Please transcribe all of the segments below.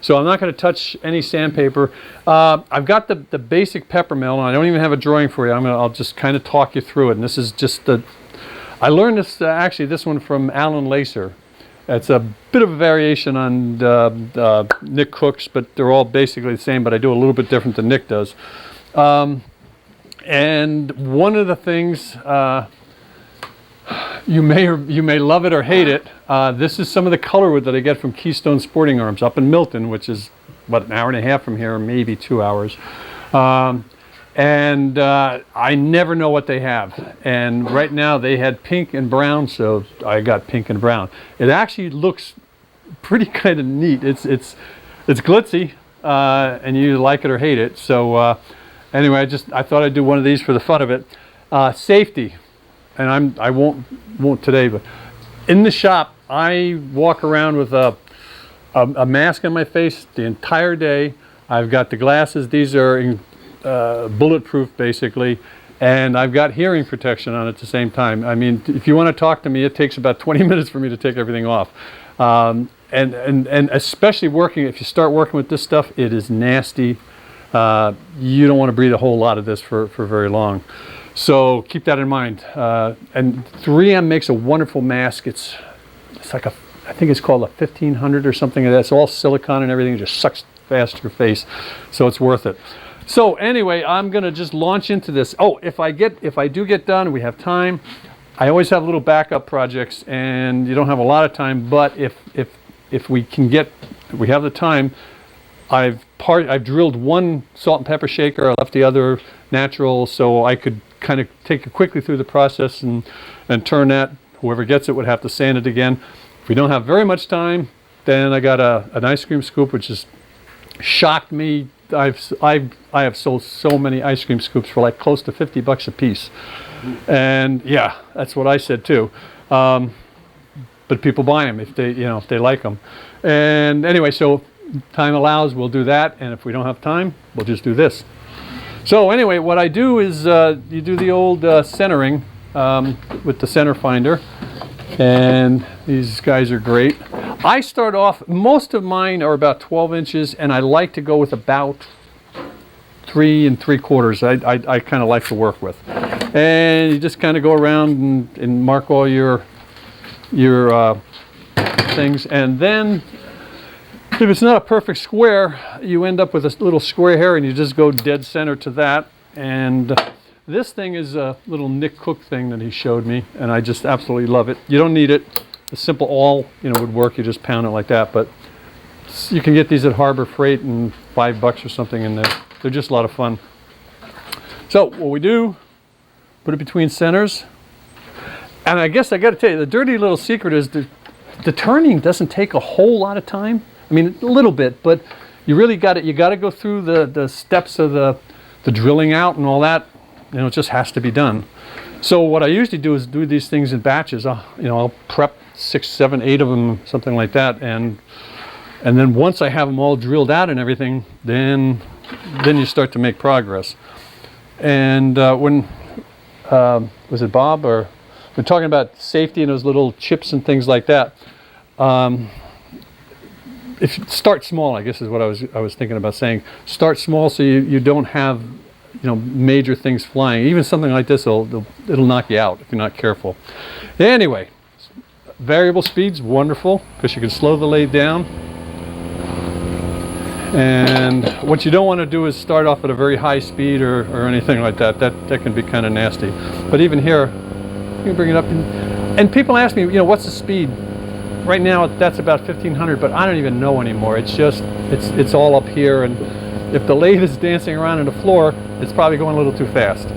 So I'm not going to touch any sandpaper. I've got the basic pepper mill, and I don't even have a drawing for you. I'll just kind of talk you through it. And this is just I learned this, actually, this one from Alan Lacer. It's a bit of a variation on Nick Cook's, but they're all basically the same, but I do a little bit different than Nick does. And one of the things, you may love it or hate it, this is some of the color wood that I get from Keystone Sporting Arms up in Milton, which is, what, an hour and a half from here, maybe 2 hours. I never know what they have. And right now they had pink and brown, so I got pink and brown. It actually looks pretty kind of neat. It's glitzy, and you either like it or hate it. So anyway, I thought I'd do one of these for the fun of it. Safety, and I won't today, but in the shop I walk around with a mask on my face the entire day. I've got the glasses. These are bulletproof basically, and I've got hearing protection on at the same time. I mean, if you want to talk to me, it takes about 20 minutes for me to take everything off. And especially if you start working with this stuff, it is nasty. You don't want to breathe a whole lot of this for very long. So keep that in mind. And 3M makes a wonderful mask. It's like I think it's called a 1500 or something like that. It's all silicone and everything. It just sucks fast to your face. So it's worth it. So anyway, I'm gonna just launch into this. Oh, if I do get done, we have time. I always have little backup projects, and you don't have a lot of time. But if we have the time, I've drilled one salt and pepper shaker. I left the other natural, so I could kind of take it quickly through the process and turn that. Whoever gets it would have to sand it again. If we don't have very much time, then I got an ice cream scoop, which has shocked me. I have sold so many ice cream scoops for like close to $50 a piece, and yeah, that's what I said too. But people buy them if they like them. And anyway, so time allows, we'll do that, and if we don't have time, we'll just do this. So anyway, what I do is you do the old centering with the center finder, and these guys are great. I start off, most of mine are about 12 inches, and I like to go with about 3 3/4. I kind of like to work with. And you just kind of go around and mark all your things, and then if it's not a perfect square, you end up with a little square here, and you just go dead center to that. And this thing is a little Nick Cook thing that he showed me, and I just absolutely love it. You don't need it. A simple awl, would work. You just pound it like that. But you can get these at Harbor Freight and $5 or something, and they're just a lot of fun. So what we do, put it between centers. And I guess I got to tell you, the dirty little secret is the turning doesn't take a whole lot of time. I mean, a little bit, but you really got it. You got to go through the steps of the drilling out and all that. It just has to be done. So what I usually do is do these things in batches. I'll prep 6, 7, 8 of them, something like that, and then once I have them all drilled out and everything, then you start to make progress. And when was it Bob or we're talking about safety and those little chips and things like that. If you start small, I guess is what I was thinking about saying. Start small so you don't have major things flying. Even something like this, it'll knock you out if you're not careful. Anyway, variable speed's wonderful because you can slow the lathe down. And what you don't want to do is start off at a very high speed or anything like that. That can be kind of nasty. But even here, you can bring it up. And people ask me, what's the speed? Right now, that's about 1500, but I don't even know anymore. It's all up here, and if the lathe is dancing around on the floor, it's probably going a little too fast.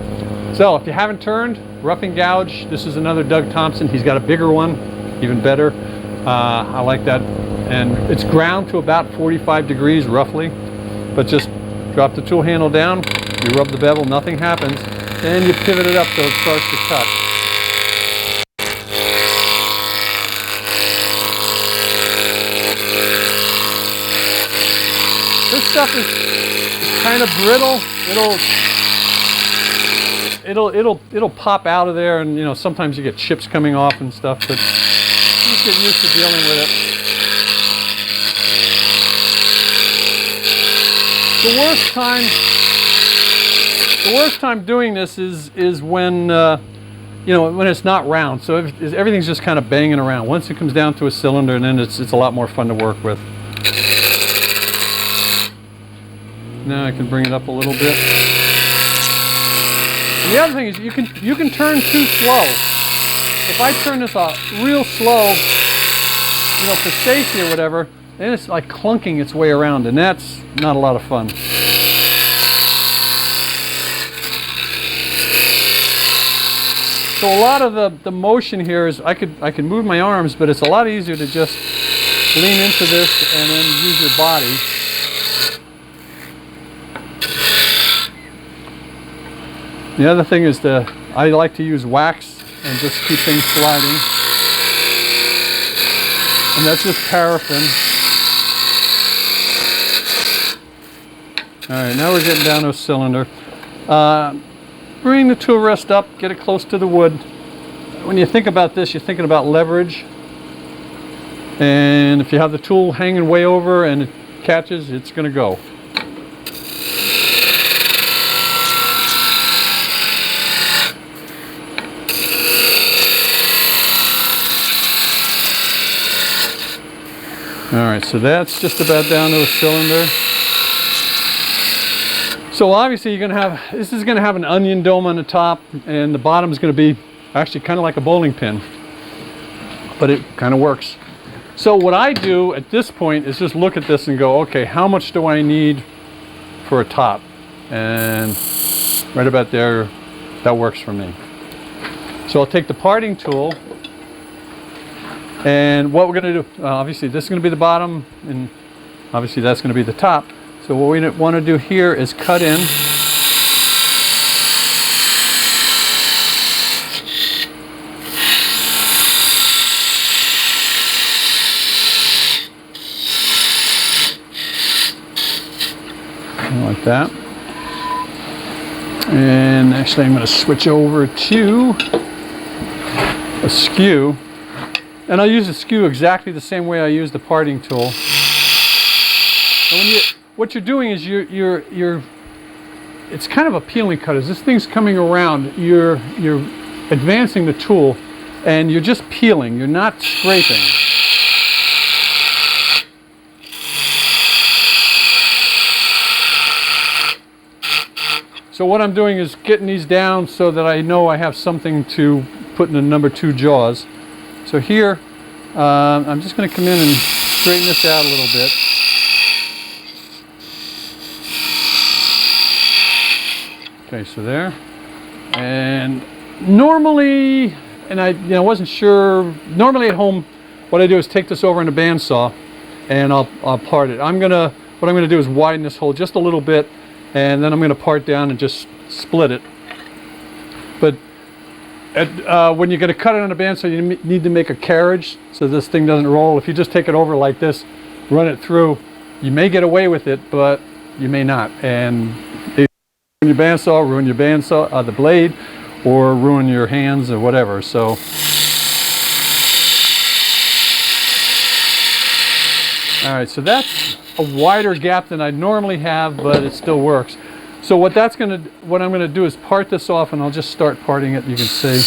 So if you haven't turned, rough and gouge. This is another Doug Thompson. He's got a bigger one, even better. I like that. And it's ground to about 45 degrees roughly, but just drop the tool handle down, you rub the bevel, nothing happens, and you pivot it up so it starts to cut. This stuff is kind of brittle. It'll pop out of there, and sometimes you get chips coming off and stuff, but you just get used to dealing with it. The worst time doing this is when you know, when it's not round. So everything's just kind of banging around. Once it comes down to a cylinder, and then it's a lot more fun to work with. Now I can bring it up a little bit. And the other thing is you can turn too slow. If I turn this off real slow, you know, for safety or whatever, then it's like clunking its way around, and that's not a lot of fun. So a lot of the motion here is I can move my arms, but it's a lot easier to just lean into this and then use your body. The other thing is I like to use wax and just keep things sliding. And that's just paraffin. Alright, now we're getting down to a cylinder. Bring the tool rest up, get it close to the wood. When you think about this, you're thinking about leverage. And if you have the tool hanging way over and it catches, it's going to go. Alright, so that's just about down to a cylinder. So obviously you're going to have, this is going to have an onion dome on the top, and the bottom is going to be actually kind of like a bowling pin. But it kind of works. So what I do at this point is just look at this and go, okay, how much do I need for a top? And right about there, that works for me. So I'll take the parting tool, and what we're going to do, obviously this is going to be the bottom, and obviously that's going to be the top. So what we want to do here is cut in. Like that. And actually I'm going to switch over to a skew. And I'll use the skew exactly the same way I use the parting tool. And what you're doing is it's kind of a peeling cut. As this thing's coming around, you're advancing the tool and you're just peeling, you're not scraping. So what I'm doing is getting these down so that I know I have something to put in the number 2 jaws. So here, I'm just going to come in and straighten this out a little bit. Okay, so there. And normally, and I wasn't sure, normally at home, what I do is take this over in a bandsaw and I'll part it. What I'm gonna do is widen this hole just a little bit, and then I'm gonna part down and just split it. But when you're gonna cut it on a bandsaw, you need to make a carriage so this thing doesn't roll. If you just take it over like this, run it through, you may get away with it, but you may not. And ruin your bandsaw, ruin your bandsaw, the blade, or ruin your hands or whatever. So, all right, so that's a wider gap than I normally have, but it still works. So what I'm gonna do is part this off, and I'll just start parting it. You can see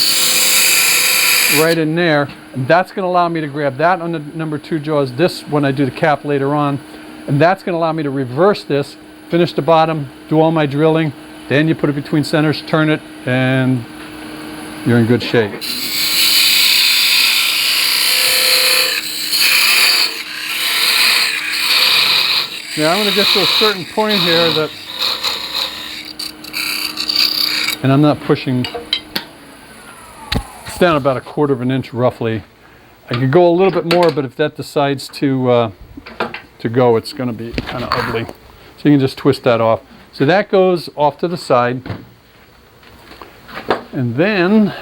right in there, and that's gonna allow me to grab that on the number 2 jaws. This when I do the cap later on, and that's gonna allow me to reverse this, finish the bottom, do all my drilling. Then you put it between centers, turn it, and you're in good shape. Now I'm going to get to a certain point here that, and I'm not pushing, it's down about 1/4 of an inch roughly. I could go a little bit more, but if that decides to go, it's going to be kind of ugly. So you can just twist that off. So that goes off to the side. And then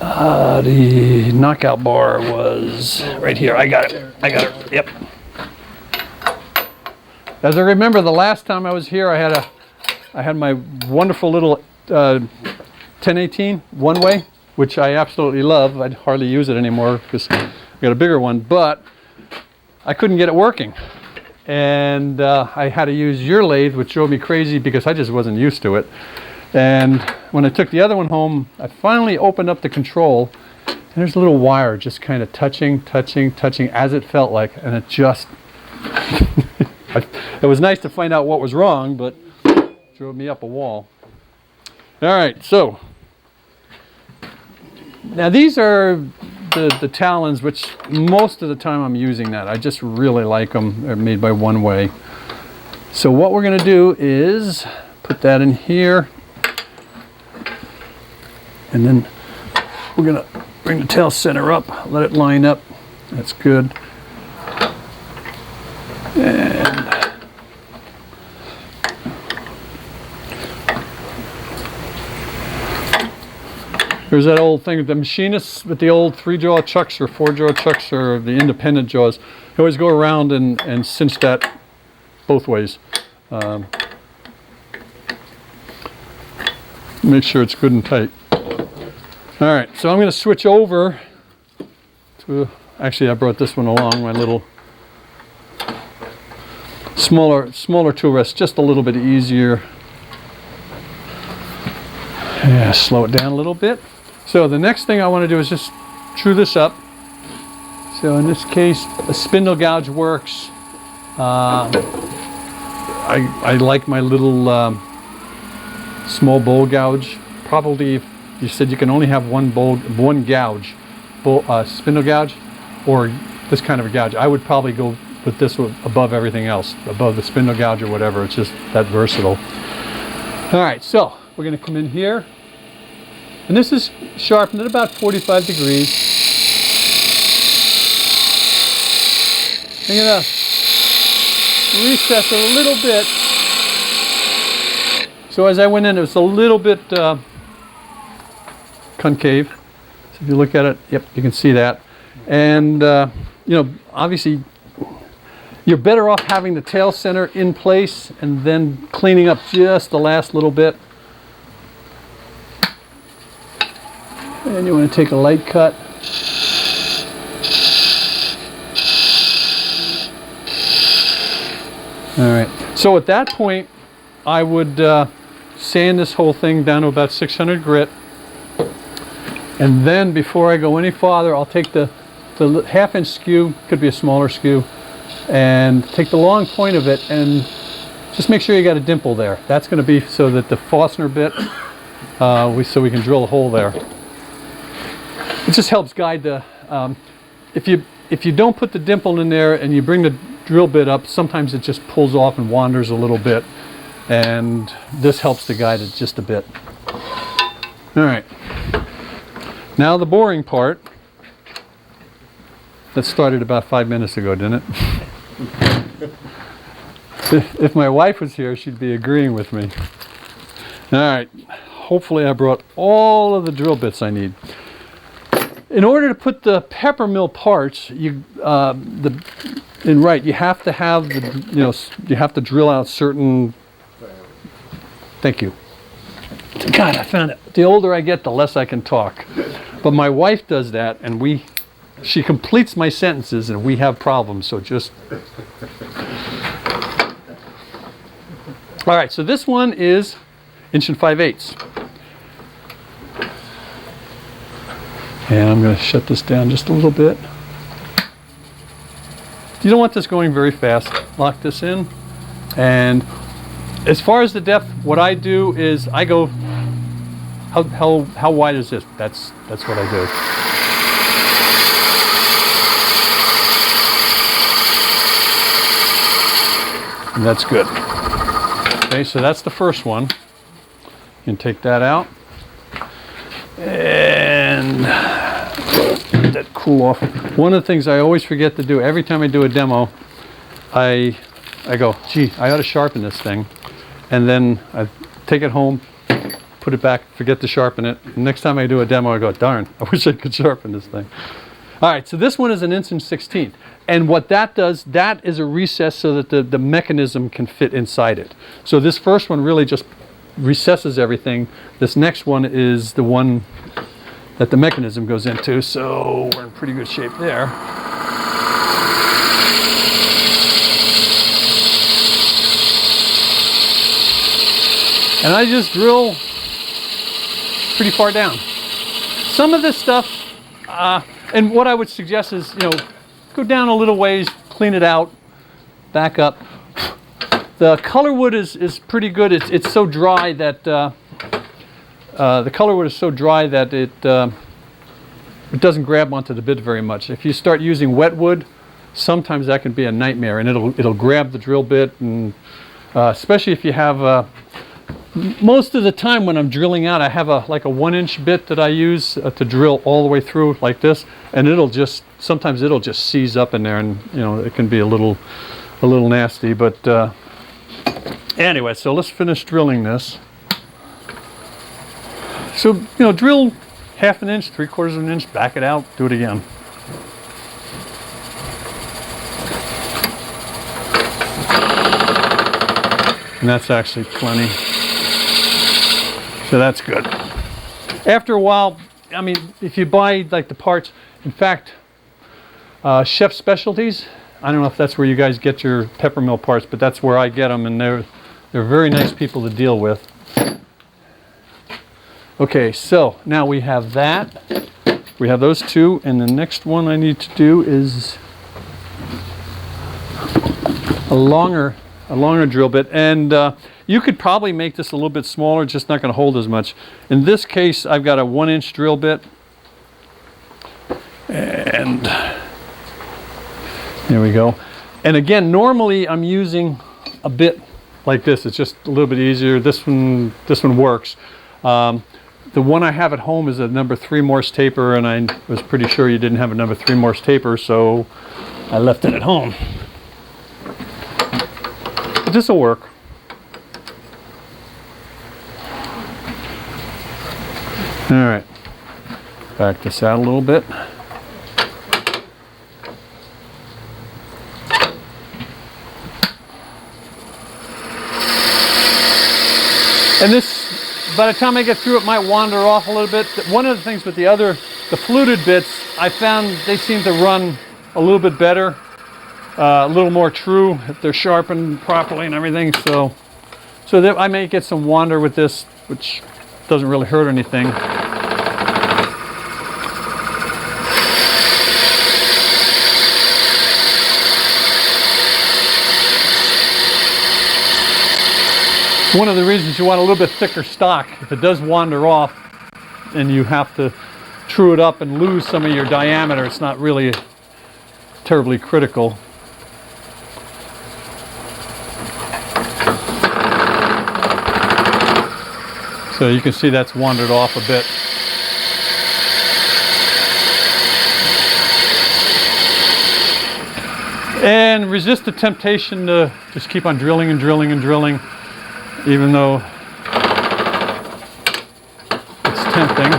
the knockout bar was right here. I got it. Yep. As I remember, the last time I was here, I had my wonderful little 1018 one-way, which I absolutely love. I'd hardly use it anymore because I got a bigger one, but I couldn't get it working. and I had to use your lathe, which drove me crazy because I just wasn't used to it. And when I took the other one home, I finally opened up the control, and there's a little wire just kind of touching as it felt like, and it just it was nice to find out what was wrong, but it drove me up a wall. All right, so now these are the talons, which most of the time I'm using that. I just really like them. They're made by One Way. So what we're going to do is put that in here, and then we're going to bring the tail center up, let it line up. That's good. And there's that old thing, the machinists with the old 3-jaw chucks or 4-jaw chucks or the independent jaws, they always go around and cinch that both ways. Make sure it's good and tight. All right, so I'm going to switch over to, actually I brought this one along, my little smaller tool rest, just a little bit easier. Yeah, slow it down a little bit. So the next thing I want to do is just true this up. So in this case, a spindle gouge works. I like my little small bowl gouge. Probably, if you said you can only have one gouge, spindle gouge, or this kind of a gouge, I would probably go with this one above everything else, above the spindle gouge or whatever. It's just that versatile. All right, so we're going to come in here, and this is sharpened at about 45 degrees. I'm going to recess it a little bit. So as I went in, it was a little bit concave. So if you look at it, yep, you can see that. And you know, obviously, you're better off having the tail center in place and then cleaning up just the last little bit. And you want to take a light cut. All right, so at that point, I would sand this whole thing down to about 600 grit. And then before I go any farther, I'll take the half-inch skew, could be a smaller skew, and take the long point of it and just make sure you got a dimple there. That's going to be so that the Forstner bit, so we can drill a hole there. It just helps guide the, if you don't put the dimple in there and you bring the drill bit up, sometimes it just pulls off and wanders a little bit, and this helps to guide it just a bit. All right, now the boring part. That started about 5 minutes ago, didn't it? If my wife was here, she'd be agreeing with me. All right, hopefully I brought all of the drill bits I need. In order to put the pepper mill parts, you have to have the, you have to drill out certain. Thank you. God, I found it. The older I get, the less I can talk. But my wife does that, and she completes my sentences, and we have problems. So just. All right. So this one is 1 5/8. And I'm going to shut this down just a little bit. You don't want this going very fast. Lock this in. And as far as the depth, what I do is I go, how wide is this? That's what I do. And that's good. Okay, so that's the first one. You can take that out. And let that cool off. One of the things I always forget to do every time I do a demo, I go, gee, I ought to sharpen this thing. And then I take it home, put it back, forget to sharpen it. And next time I do a demo, I go, darn, I wish I could sharpen this thing. All right, so this one is an 1 1/16. And what that does, that is a recess so that the mechanism can fit inside it. So this first one really just recesses everything. This next one is the one that the mechanism goes into, so we're in pretty good shape there. And I just drill pretty far down. Some of this stuff, and what I would suggest is, you know, go down a little ways, clean it out, back up. The color wood is pretty good. It's so dry that the color wood is so dry that it doesn't grab onto the bit very much. If you start using wet wood, sometimes that can be a nightmare, and it'll grab the drill bit, and especially if you have most of the time when I'm drilling out, I have like a 1-inch bit that I use to drill all the way through like this, and sometimes it'll just seize up in there, and you know, it can be a little nasty. But anyway, so let's finish drilling this. So, you know, drill 1/2 inch, 3/4 of an inch, back it out, do it again. And that's actually plenty. So that's good. After a while, I mean, if you buy like the parts, in fact, Chef Specialties, I don't know if that's where you guys get your pepper mill parts, but that's where I get them, and they're very nice people to deal with. Okay, so now we have that. We have those two, and the next one I need to do is a longer drill bit, and you could probably make this a little bit smaller, just not going to hold as much. In this case, I've got a 1-inch drill bit, and there we go. And again, normally I'm using a bit like this. It's just a little bit easier. This one works. The one I have at home is a number 3 Morse taper, and I was pretty sure you didn't have a number 3 Morse taper, so I left it at home. But this will work. All right, back this out a little bit. And this, by the time I get through, it might wander off a little bit. One of the things with the fluted bits, I found they seem to run a little bit better, a little more true if they're sharpened properly and everything. So that I may get some wander with this, which doesn't really hurt anything. One of the reasons you want a little bit thicker stock. If it does wander off and you have to true it up and lose some of your diameter, it's not really terribly critical. So you can see that's wandered off a bit. And resist the temptation to just keep on drilling and drilling and drilling, even though it's tempting.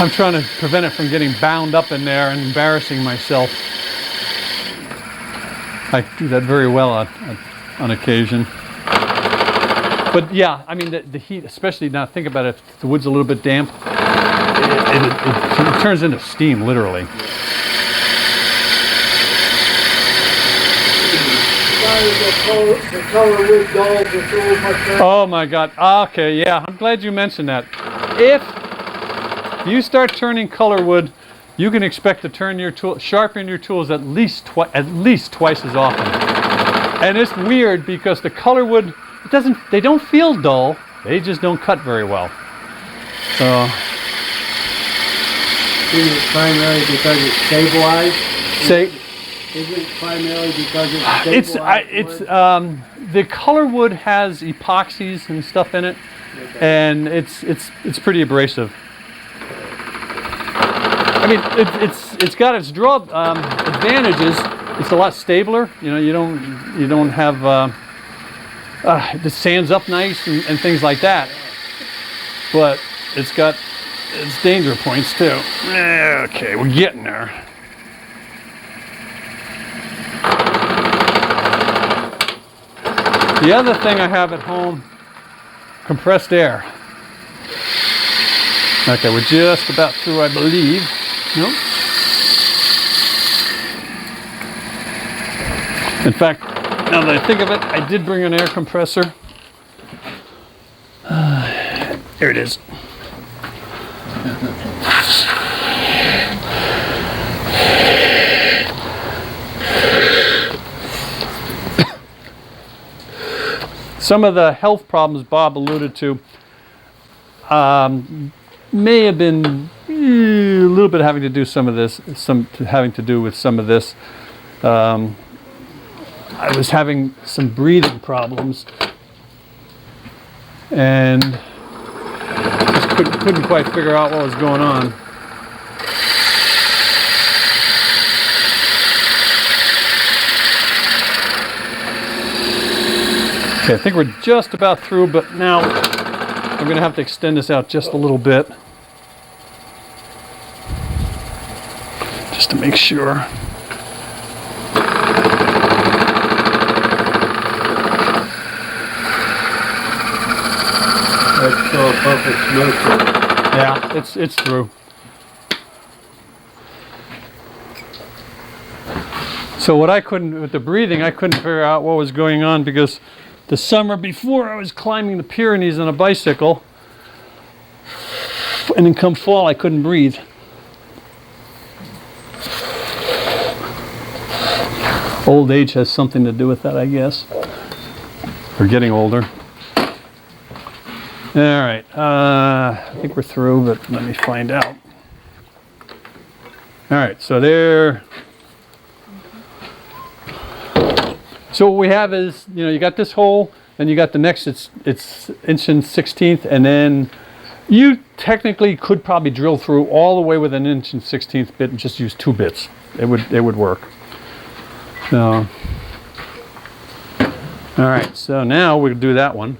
I'm trying to prevent it from getting bound up in there and embarrassing myself. I do that very well on occasion. But yeah, I mean, the heat, especially now, think about it, if the wood's a little bit damp, it turns into steam, literally. Oh my God. Okay, yeah, I'm glad you mentioned that. If you start turning color wood, you can expect to turn your tool, sharpen your tools at least twice as often. And it's weird because the color wood, they don't feel dull, they just don't cut very well. So is it primarily because it's stabilized? Is it primarily because it's stabilized? The color wood has epoxies and stuff in it, okay. And it's pretty abrasive. I mean, it's got its advantages. It's a lot stabler. You know, you don't have it sands up nice and things like that. But it's got its danger points too. Okay, we're getting there. The other thing I have at home, compressed air. Okay, we're just about through, I believe. Nope. In fact, Now that I think of it, I did bring an air compressor. Here it is. Some of the health problems Bob alluded to may have been a little bit having to do with some of this. I was having some breathing problems and just couldn't quite figure out what was going on. Okay, I think we're just about through, but now I'm going to have to extend this out just a little bit, just to make sure. That's so perfect smooth. Yeah, it's through. So what I couldn't, with the breathing, I couldn't figure out what was going on because the summer before I was climbing the Pyrenees on a bicycle, and then come fall I couldn't breathe. Old age has something to do with that, I guess. Or getting older. All right, I think we're through, but let me find out. All right, so there. So what we have is, you got this hole, and you got the next. It's 1/16", and then you technically could probably drill through all the way with an 1/16 bit and just use 2 bits. It would work. So, all right, so now we'll do that one.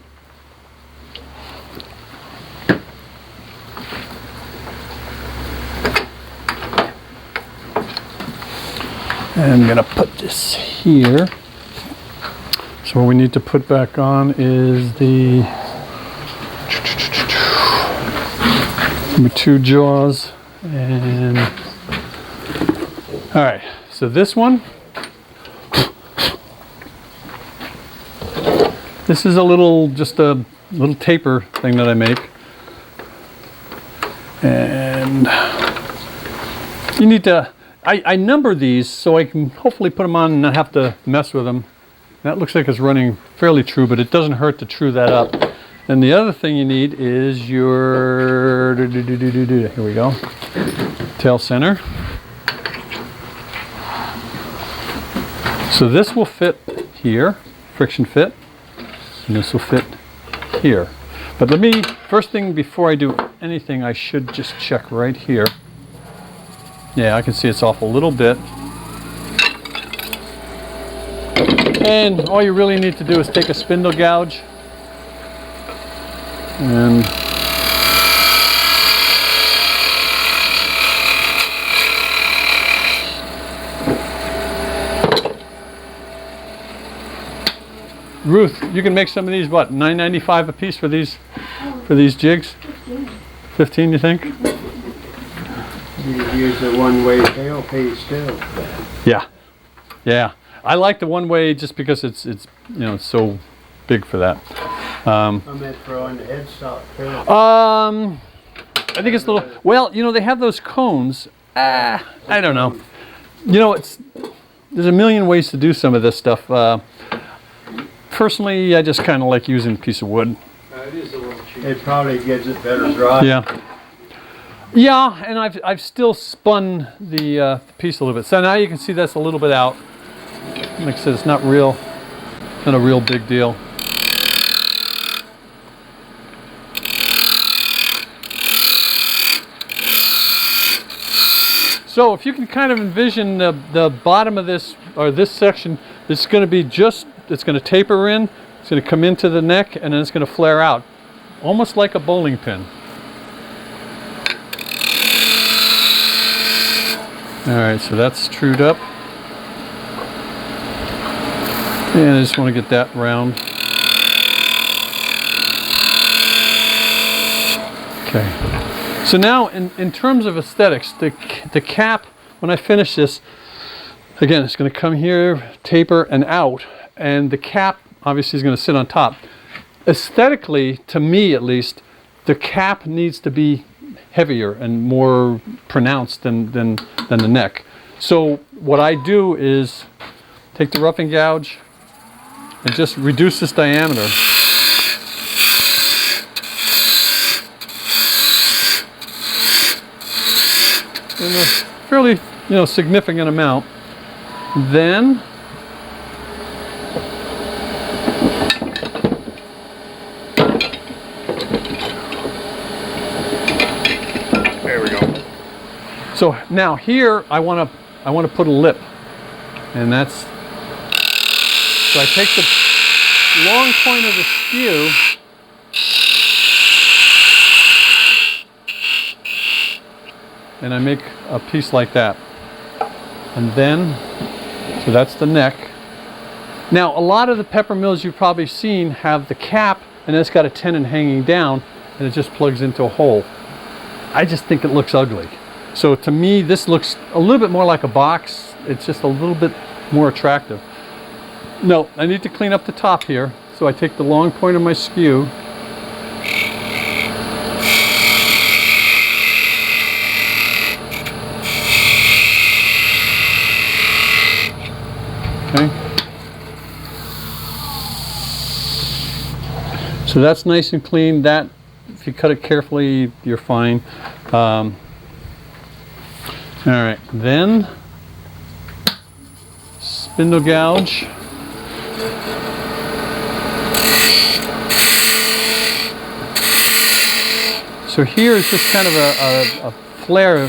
And I'm going to put this here. So what we need to put back on is the number 2 jaws. And all right, so this one, this is just a little taper thing that I make. And you need to, I number these so I can hopefully put them on and not have to mess with them. That looks like it's running fairly true, but it doesn't hurt to true that up. And the other thing you need is your, here we go, tail center. So this will fit here, friction fit, and this will fit here. But first thing before I do anything, I should just check right here. Yeah, I can see it's off a little bit. And all you really need to do is take a spindle gouge and Ruth, you can make some of these, what, $9.95 a piece for these jigs? 15, you think? You use the one-way tail piece too. Yeah, yeah. I like the one-way just because it's so big for that. I meant throwing the headstock too. I think it's a little. Well, they have those cones. I don't know. There's a million ways to do some of this stuff. Personally, I just kind of like using a piece of wood. It is a little cheap. It probably gives it better dry. Yeah. Yeah, and I've still spun the piece a little bit. So now you can see that's a little bit out. Like I said, it's not a real big deal. So if you can kind of envision the bottom of this, or this section, it's going to be it's going to taper in, it's going to come into the neck, and then it's going to flare out, almost like a bowling pin. All right, so that's trued up. And I just want to get that round. Okay. So now, in terms of aesthetics, the cap, when I finish this, again, it's going to come here, taper, and out. and the cap obviously is going to sit on top. Aesthetically, to me at least, the cap needs to be heavier and more pronounced than the neck. So what I do is take the roughing gouge and just reduce this diameter. In a fairly, significant amount. Then there we go. So now here I want to put a lip, and that's, so I take the long point of the skew and I make a piece like that. And then, so that's the neck. Now, a lot of the pepper mills you've probably seen have the cap, and it's got a tenon hanging down, and it just plugs into a hole. I just think it looks ugly. So to me, this looks a little bit more like a box. It's just a little bit more attractive. No, I need to clean up the top here. So I take the long point of my skew, okay. So that's nice and clean. That, if you cut it carefully, you're fine. All right, then spindle gouge. So here is just kind of a flare.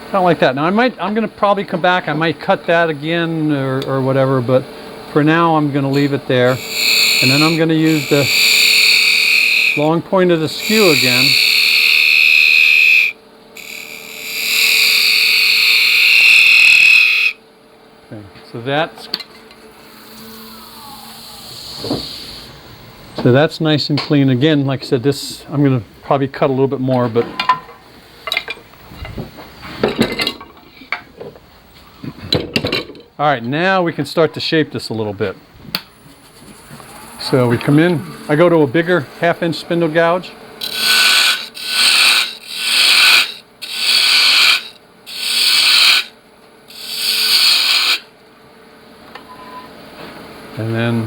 Kind of like that. Now I'm going to probably come back. I might cut that again or whatever, but for now I'm going to leave it there. And then I'm going to use the long point of the skew again. Okay, so that's nice and clean. Again, like I said, this I'm going to probably cut a little bit more, but all right, now we can start to shape this a little bit. So we come in, I go to a bigger 1/2-inch spindle gouge. And then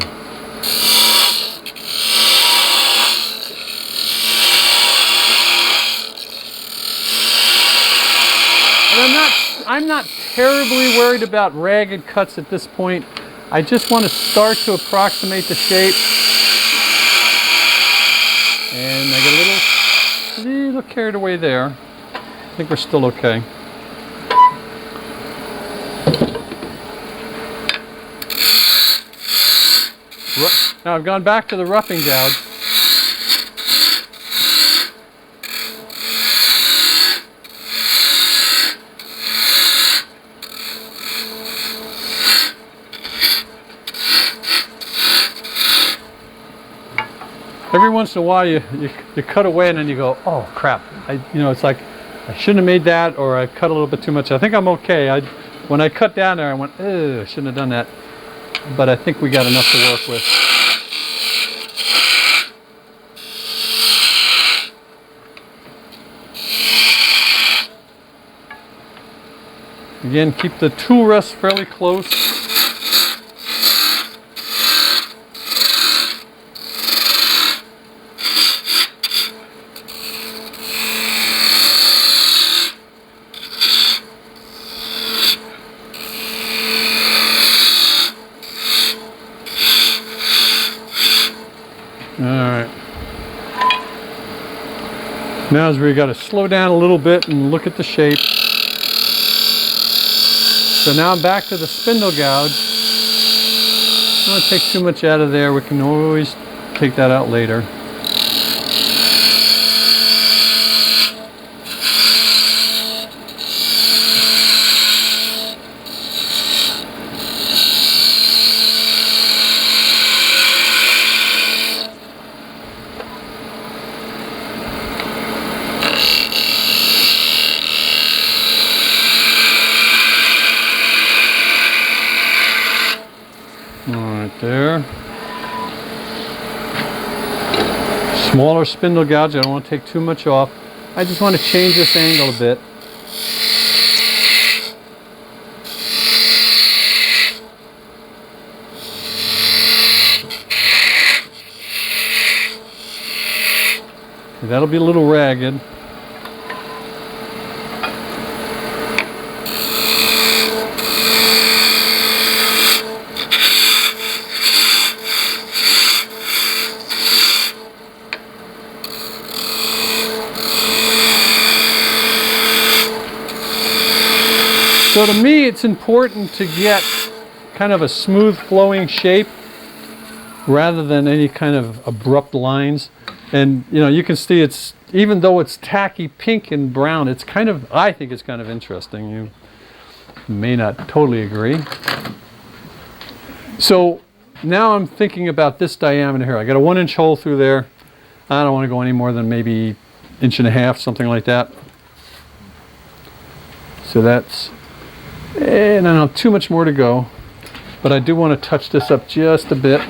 I'm not terribly worried about ragged cuts at this point. I just want to start to approximate the shape. And I get a little carried away there. I think we're still okay. Now I've gone back to the roughing gouge. Every once in a while you cut away and then you go, oh crap, it's like I shouldn't have made that, or I cut a little bit too much. I think I'm okay. When I cut down there I went, I shouldn't have done that. But I think we got enough to work with. Again, keep the tool rest fairly close. Alright. Now is where you got to slow down a little bit and look at the shape. So now I'm back to the spindle gouge. I don't want to take too much out of there. We can always take that out later. right there. Smaller spindle gouge, I don't want to take too much off. I just want to change this angle a bit. Okay, that'll be a little ragged. So to me, it's important to get kind of a smooth flowing shape rather than any kind of abrupt lines. And you know, you can see it's, even though it's tacky pink and brown, it's kind of, I think it's kind of interesting. You may not totally agree. So now I'm thinking about this diameter here. I got a 1-inch hole through there. I don't want to go any more than maybe 1.5 inches, something like that. So that's, and I don't have too much more to go, but I do want to touch this up just a bit.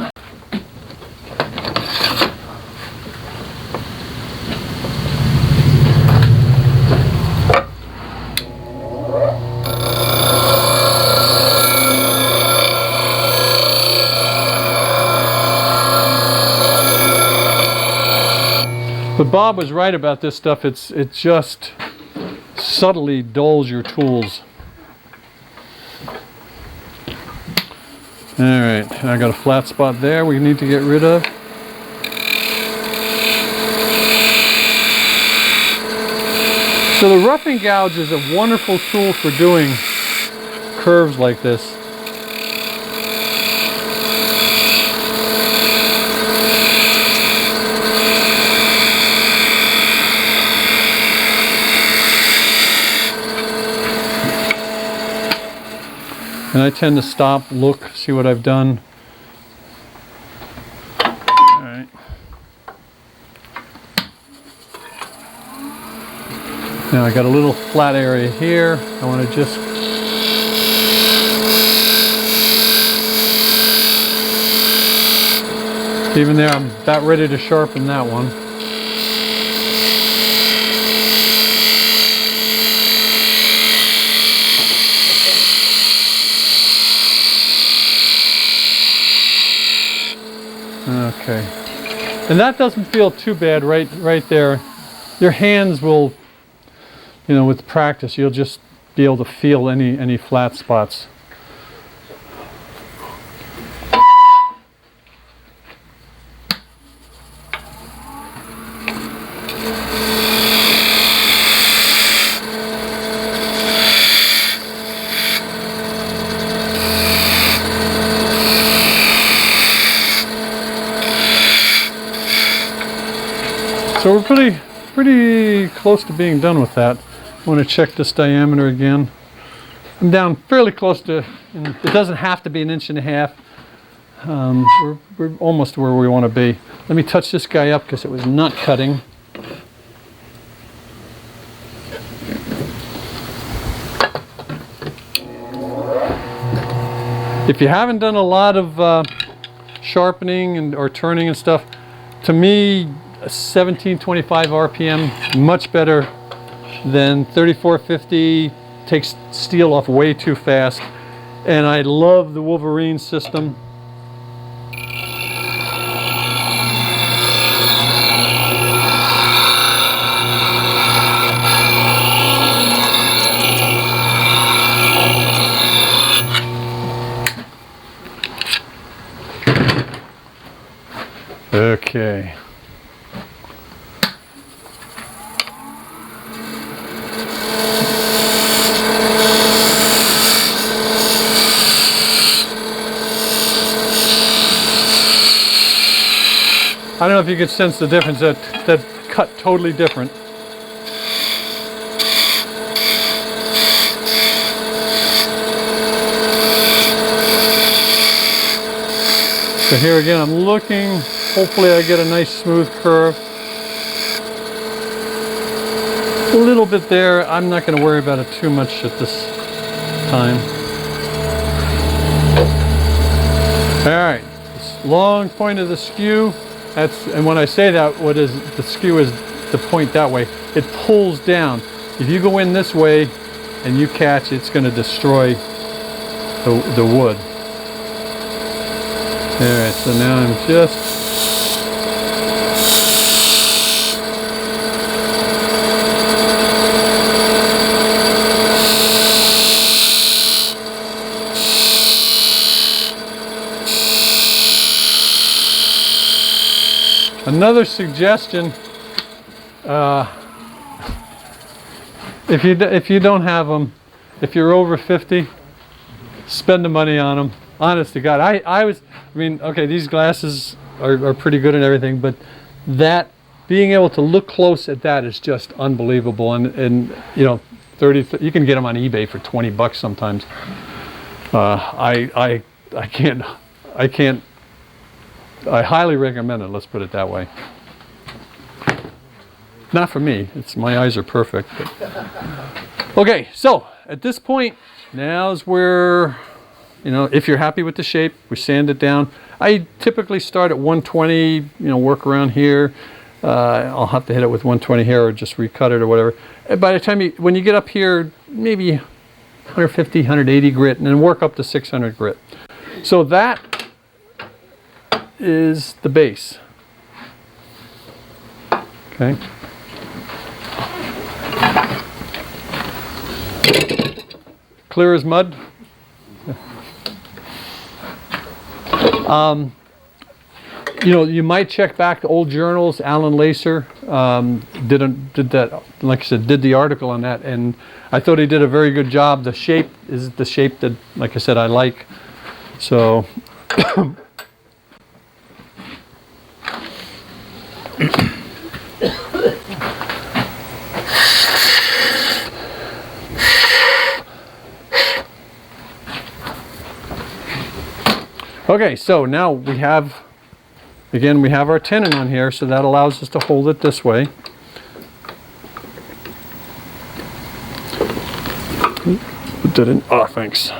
But Bob was right about this stuff. It just subtly dulls your tools. All right, I got a flat spot there we need to get rid of. So the roughing gouge is a wonderful tool for doing curves like this. And I tend to stop, look, see what I've done. All right. Now I got a little flat area here. I want to just even there, I'm about ready to sharpen that one. Okay, and that doesn't feel too bad right there. Your hands will, you know, with practice, you'll just be able to feel any flat spots. So we're pretty close to being done with that. I want to check this diameter again. I'm down fairly close to, it doesn't have to be 1.5 inches. We're almost where we want to be. Let me touch this guy up because it was not cutting. If you haven't done a lot of sharpening or turning and stuff, to me, 1725 RPM, much better than 3450. Takes steel off way too fast. And I love the Wolverine system. Okay. I don't know if you could sense the difference. That cut totally different. So here again, I'm looking. Hopefully I get a nice smooth curve. A little bit there. I'm not going to worry about it too much at this time. All right. long point of the skew. And when I say that, what is the skew is the point that way. It pulls down. If you go in this way and you catch, it's going to destroy the wood. All right, so now I'm just another suggestion, if you don't have them, if you're over 50, spend the money on them. Honest to God, I mean, okay, these glasses are pretty good and everything, but that being able to look close at that is just unbelievable. And you know, you can get them on eBay for 20 bucks sometimes. I highly recommend it, let's put it that way. Not for me, my eyes are perfect. But. Okay, so at this point, now's where, you know, if you're happy with the shape, we sand it down. I typically start at 120, you know, work around here. I'll have to hit it with 120 here or just recut it or whatever. And by the time when you get up here, maybe 150, 180 grit, and then work up to 600 grit. So that is the base. Okay. Clear as mud. You know, you might check back to old journals. Alan Lacer did that, like I said, did the article on that, and I thought he did a very good job. The shape is the shape that, like I said, I like. So. Okay, so now we have, again, we have our tenon on here, so that allows us to hold it this way. Didn't, oh, thanks.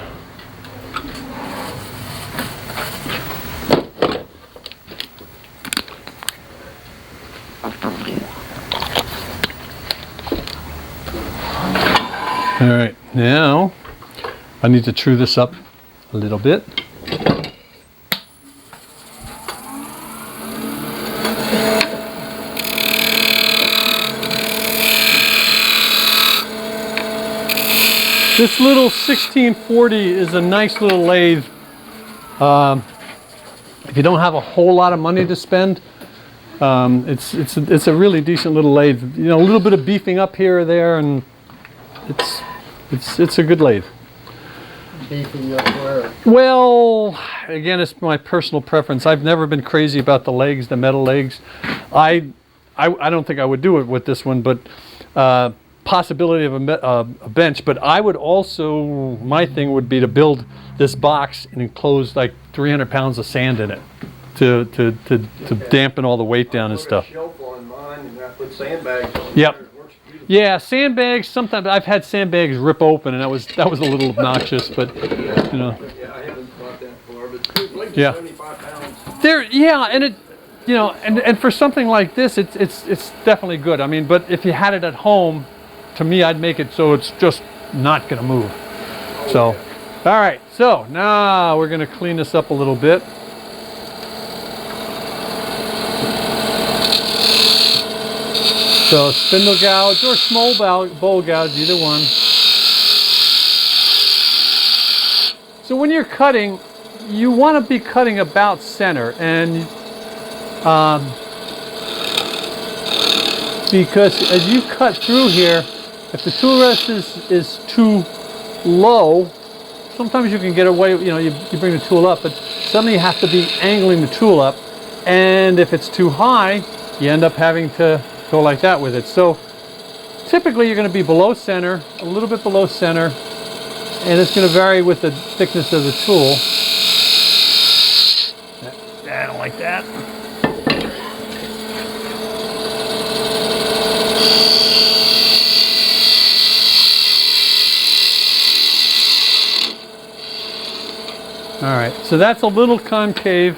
All right, now I need to true this up a little bit. This little 1640 is a nice little lathe. If you don't have a whole lot of money to spend, it's a really decent little lathe. You know, a little bit of beefing up here or there, and it's a good lathe. Beefing up where? Well, again, it's my personal preference. I've never been crazy about the legs, the metal legs. I don't think I would do it with this one, but possibility of a bench. But I would also, my thing would be to build this box and enclose like 300 pounds of sand in it to dampen all the weight down and stuff. Shelf on mine, and I put sandbags on. Yep. There. It works beautifully. Yeah, sandbags. Sometimes I've had sandbags rip open, and that was a little obnoxious. But you know. Yeah, I haven't thought that far, but like Yeah. 75 pounds. There, yeah, and it, you know, and for something like this, it's definitely good. I mean, but if you had it at home, to me, I'd make it so it's just not gonna move. So, all right. So now we're gonna clean this up a little bit. So spindle gouge or small bowl gouge, either one. So when you're cutting, you want to be cutting about center, and because as you cut through here, if the tool rest is too low, sometimes you can get away, you know, you bring the tool up, but suddenly you have to be angling the tool up, and if it's too high, you end up having to go like that with it. So typically you're going to be below center, a little bit below center, and it's going to vary with the thickness of the tool. I don't like that. All right, so that's a little concave.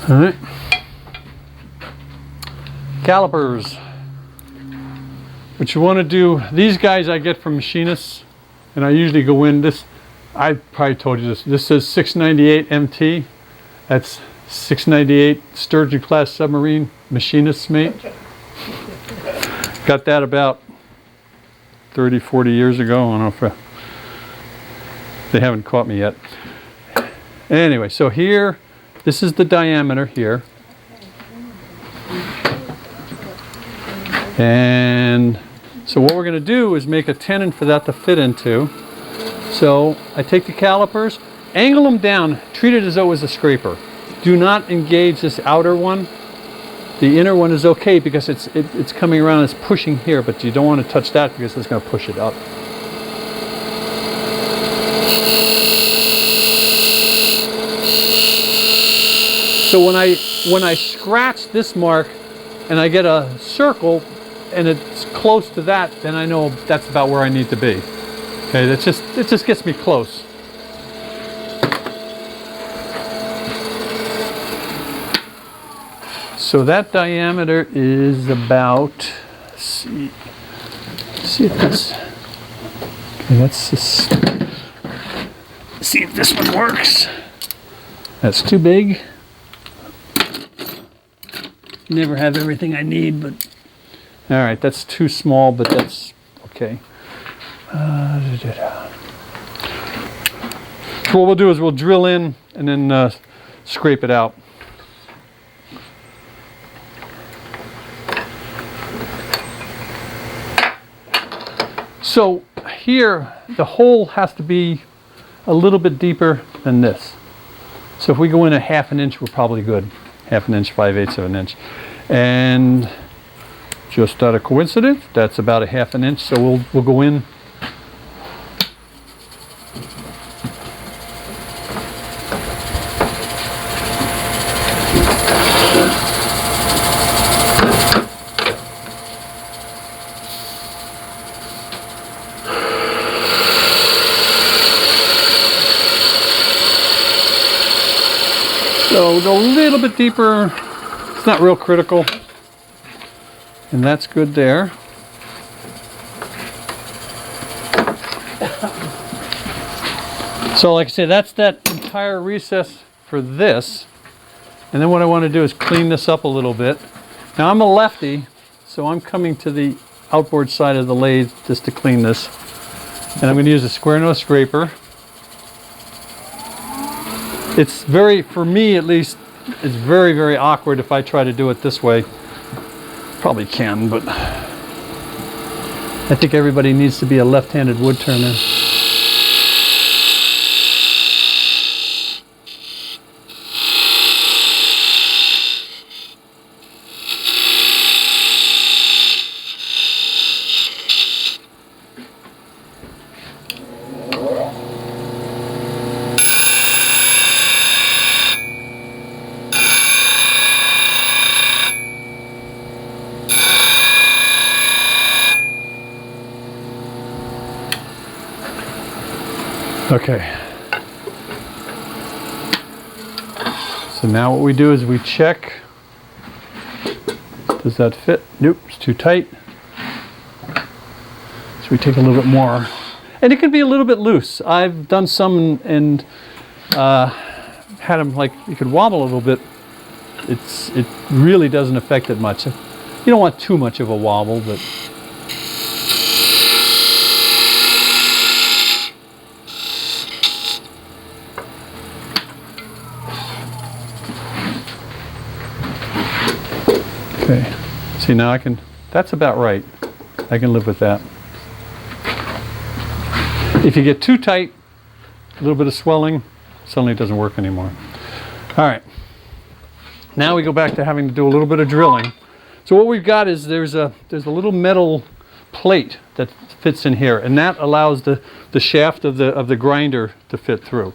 All right. Calipers. What you want to do, these guys I get from machinists, and I usually go in this, I probably told you this, this says 698 MT. That's 698 Sturgeon class submarine machinist's mate. Got that about 30, 40 years ago. I don't know if they haven't caught me yet. Anyway, so here, this is the diameter here. And so what we're going to do is make a tenon for that to fit into. So I take the calipers, angle them down, treat it as though it was a scraper. Do not engage this outer one. The inner one is okay because it's coming around, it's pushing here, but you don't want to touch that because it's going to push it up. So when I scratch this mark and I get a circle and it's close to that, then I know that's about where I need to be. Okay, it just gets me close. So that diameter is about, let's see if this, okay, let's just see if this one works. That's too big. Never have everything I need, but all right, that's too small, but that's okay. So what we'll do is we'll drill in and then scrape it out. So here, the hole has to be a little bit deeper than this. So if we go in a 1/2 inch, we're probably good. 1/2 inch, 5/8 of an inch. And just out of coincidence, that's about a 1/2 inch. So we'll go in. So we'll go a little bit deeper. It's not real critical. And that's good there. So like I say, that's that entire recess for this. And then what I want to do is clean this up a little bit. Now I'm a lefty, so I'm coming to the outboard side of the lathe just to clean this. And I'm going to use a square nose scraper. It's very, for me at least, it's very, very awkward if I try to do it this way. Probably can, but I think everybody needs to be a left-handed wood turner. Okay. So now what we do is we check. Does that fit? Nope, it's too tight. So we take a little bit more. And it can be a little bit loose. I've done some and had them like, you could wobble a little bit. It really doesn't affect it much. You don't want too much of a wobble, but okay, see now I can, that's about right. I can live with that. If you get too tight, a little bit of swelling, suddenly it doesn't work anymore. All right, now we go back to having to do a little bit of drilling. So what we've got is there's a little metal plate that fits in here, and that allows the shaft of the grinder to fit through.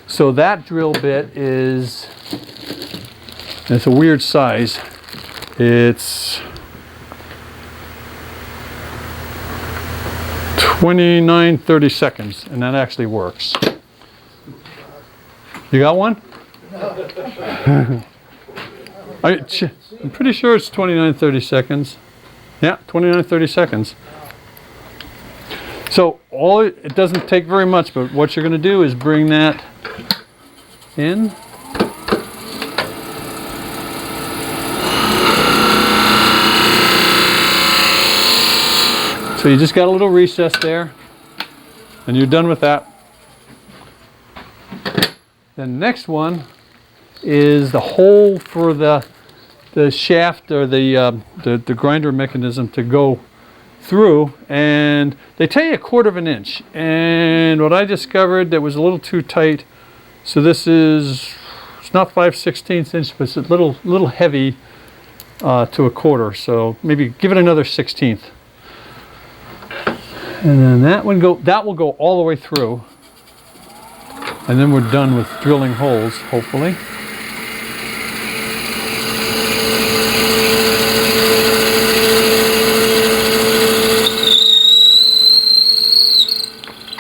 So that drill bit is, it's a weird size. It's 29-30 and that actually works. You got one? I'm pretty sure it's 29, 30 seconds. Yeah, 29, 30 seconds. So it doesn't take very much, but what you're going to do is bring that in. So you just got a little recess there, and you're done with that. The next one is the hole for the shaft or the grinder mechanism to go through, and they tell you 1/4 inch. And what I discovered that was a little too tight. So this is, it's not 5/16 inch, but it's a little heavy to 1/4. So maybe give it another 1/16. And then that will go all the way through. And then we're done with drilling holes, hopefully.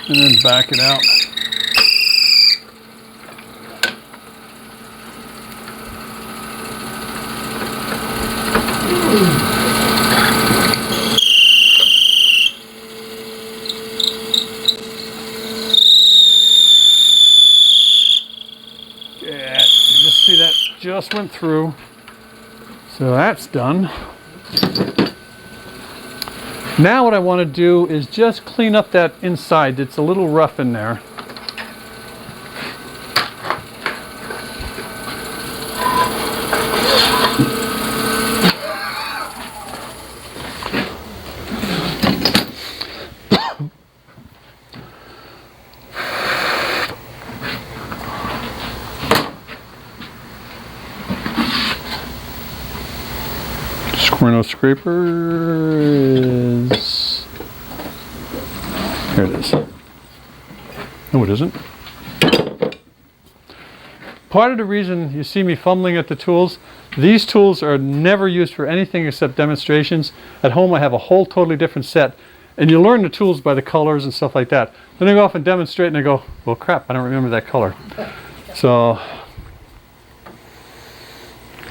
And then back it out. Yeah, you just see that just went through. So that's done. Now what I want to do is just clean up that inside. It's a little rough in there. Squirno scraper is, here it is. No, it isn't. Part of the reason you see me fumbling at the tools, these tools are never used for anything except demonstrations. At home I have a whole totally different set, and you learn the tools by the colors and stuff like that. Then I go off and demonstrate and I go, well crap, I don't remember that color. So,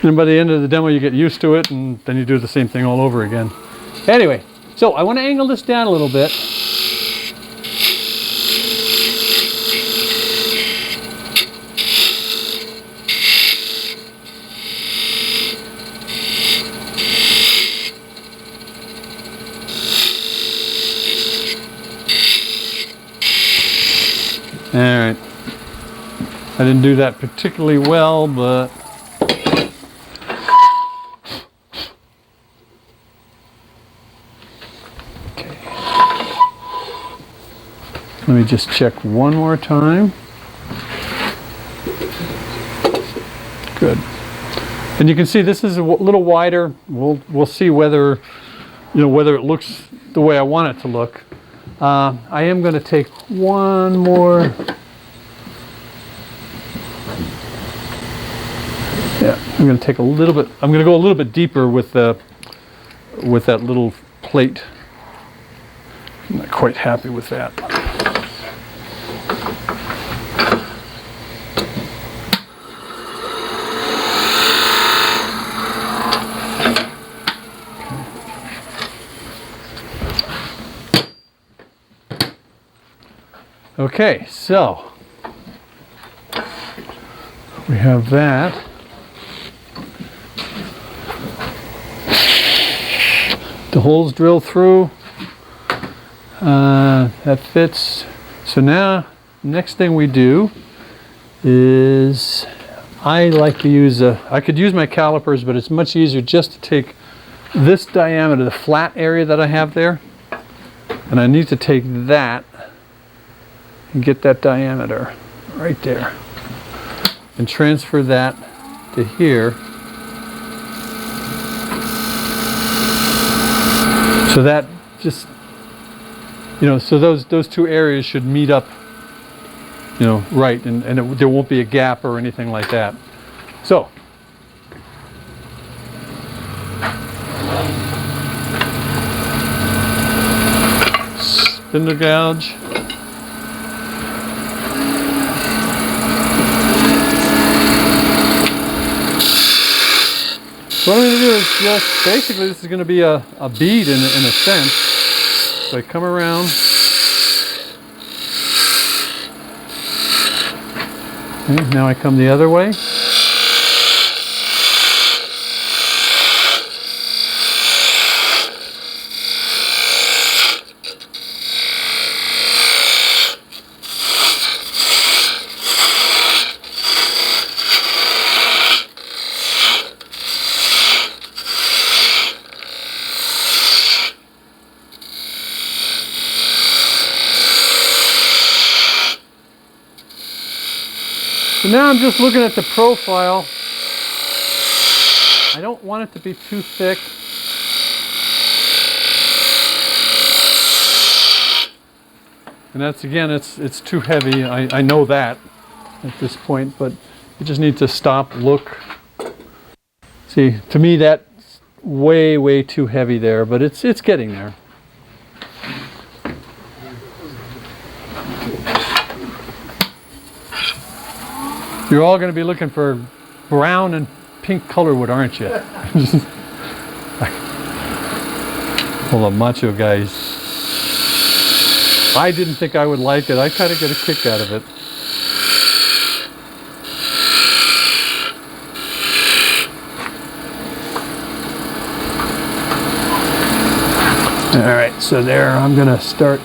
and by the end of the demo you get used to it, and then you do the same thing all over again. Anyway, so I want to angle this down a little bit. All right. I didn't do that particularly well, but let me just check one more time. Good. And you can see this is a little wider. We'll see whether, whether it looks the way I want it to look. I am going to take one more. Yeah, I'm going to take a little bit. I'm going to go a little bit deeper with that little plate. I'm not quite happy with that. Okay, so we have that. The holes drilled through. That fits. So now, next thing we do is I like to use I could use my calipers, but it's much easier just to take this diameter, the flat area that I have there, and I need to take that and get that diameter right there and transfer that to here. So that just, so those two areas should meet up, right, and there won't be a gap or anything like that. So, spindle gouge. So what I'm going to do is just, basically this is going to be a bead in a sense. So I come around. Okay, now I come the other way. So now I'm just looking at the profile. I don't want it to be too thick. And that's, again, it's too heavy. I know that at this point, but you just need to stop, look. See, to me that's way too heavy there, but it's getting there. You're all going to be looking for brown and pink color wood, aren't you? Well, the macho guys. I didn't think I would like it. I kind of get a kick out of it. All right, so there, I'm going to start.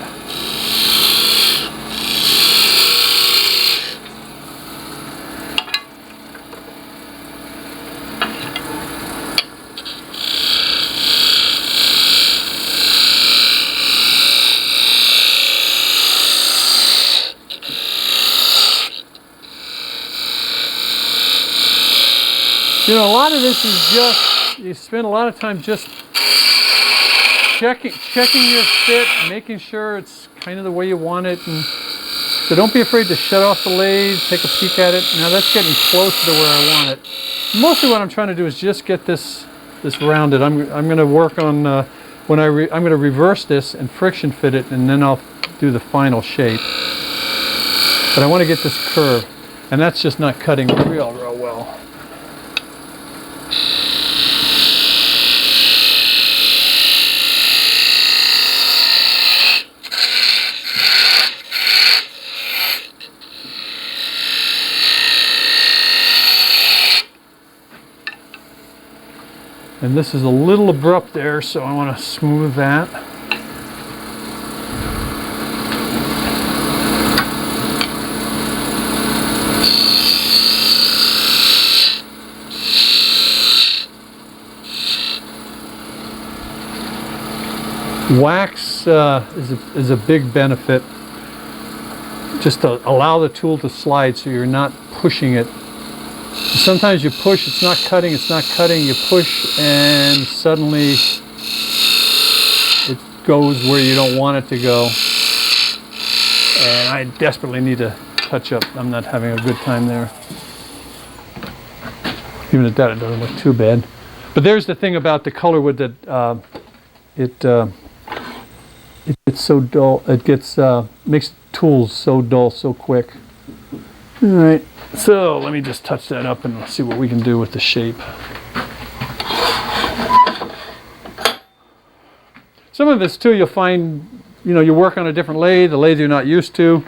You know, a lot of this is just, you spend a lot of time just checking your fit, making sure it's kind of the way you want it. And so don't be afraid to shut off the lathe, take a peek at it. Now that's getting close to where I want it. Mostly what I'm trying to do is just get this rounded. I'm going to work on, I'm going to reverse this and friction fit it, and then I'll do the final shape. But I want to get this curve, and that's just not cutting real well. And this is a little abrupt there, so I want to smooth that. Wax is a big benefit, just to allow the tool to slide so you're not pushing it. Sometimes you push, it's not cutting, you push and suddenly it goes where you don't want it to go. And I desperately need to touch up. I'm not having a good time there. Even at that, it doesn't look too bad. But there's the thing about the color wood that it gets so dull, it gets makes tools so dull so quick. All right, so let me just touch that up and see what we can do with the shape. Some of this too, you'll find, you know, you work on a different lathe, a lathe you're not used to.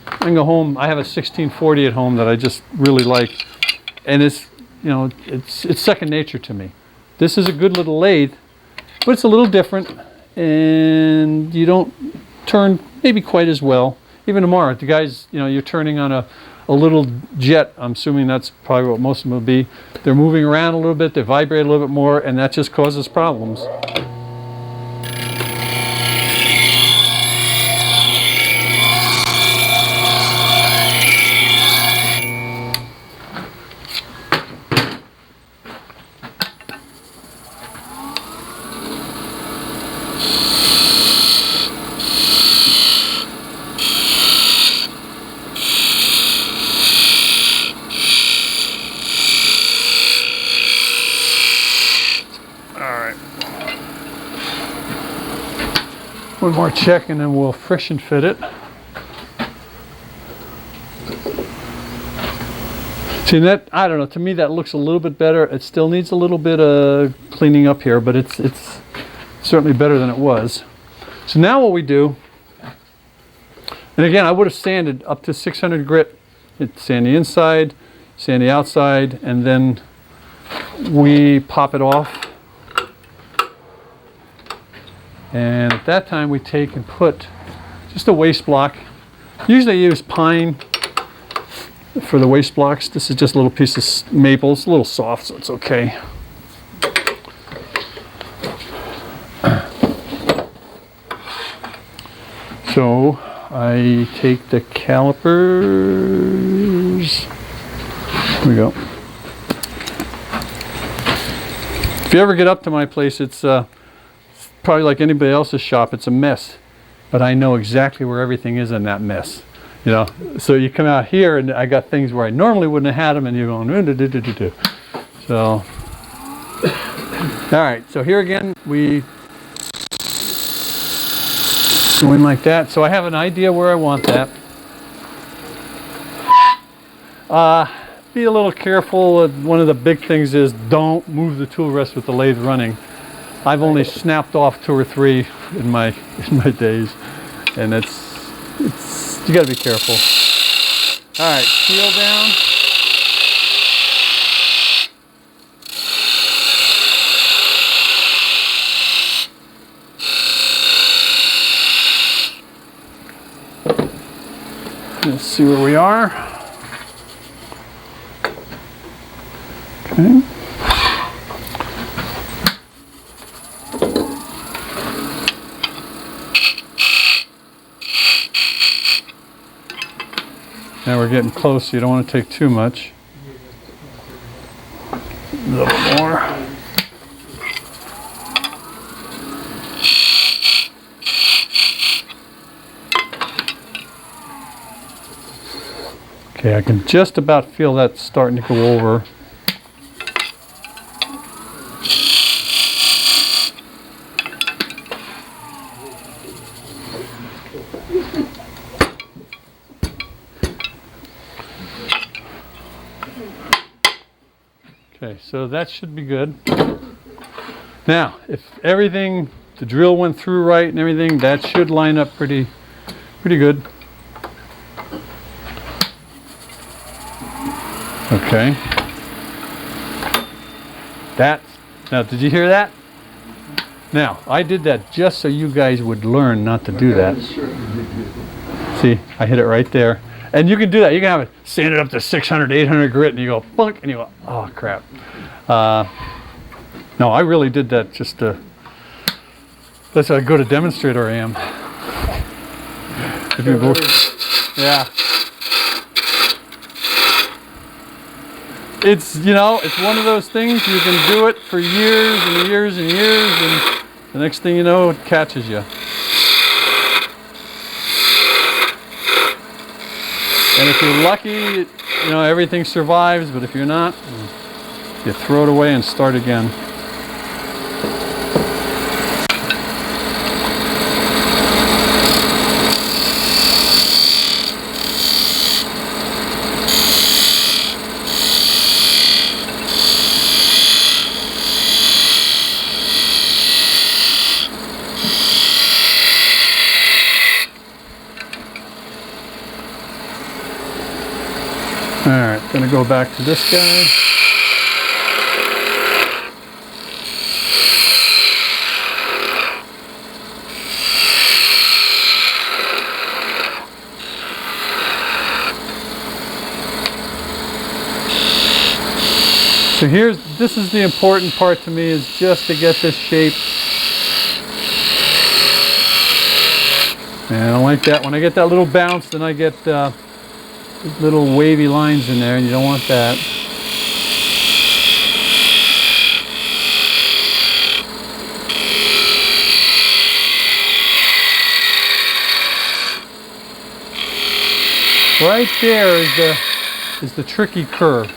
I can go home, I have a 1640 at home that I just really like, and it's, you know, it's second nature to me. This is a good little lathe, but it's a little different, and you don't turn maybe quite as well. Even tomorrow, the guys, you know, you're turning on a little jet. I'm assuming that's probably what most of them will be. They're moving around a little bit, they vibrate a little bit more, and that just causes problems. One more check and then we'll friction fit it. See that, I don't know, to me that looks a little bit better. It still needs a little bit of cleaning up here, but it's certainly better than it was. So now what we do, and again, I would have sanded up to 600 grit. Sand the inside, sand the outside, and then we pop it off. And at that time we take and put just a waste block. Usually I use pine for the waste blocks. This is just a little piece of maple. It's a little soft, so it's okay. So I take the calipers. Here we go. If you ever get up to my place, it's probably like anybody else's shop. It's a mess, but I know exactly where everything is in that mess. You know, so you come out here and I got things where I normally wouldn't have had them, and you're going, so, all right, so here again, we go in like that. So I have an idea where I want that. Be a little careful. One of the big things is don't move the tool rest with the lathe running. I've only snapped off 2 or 3 in my days, and it's you got to be careful. All right, seal down. Let's see where we are. Okay. Now we're getting close, so you don't want to take too much. A little more. Okay, I can just about feel that starting to go over. Okay, so that should be good. Now, if everything, the drill went through right and everything, that should line up pretty good. Okay. Now did you hear that? Now, I did that just so you guys would learn not to do that. See, I hit it right there. And you can do that. You can have it sanded up to 600, 800 grit, and you go, bunk, and you go, oh, crap. No, I really did that just to, that's how good a demonstrator I am. If you go, yeah. It's, you know, it's one of those things, you can do it for years and years and years, and the next thing you know, it catches you. And if you're lucky, you know, everything survives, but if you're not, you throw it away and start again. Alright, gonna go back to this guy. So this is the important part to me, is just to get this shape. And I like that. When I get that little bounce, then I get little wavy lines in there, and you don't want that. Right there is the tricky curve.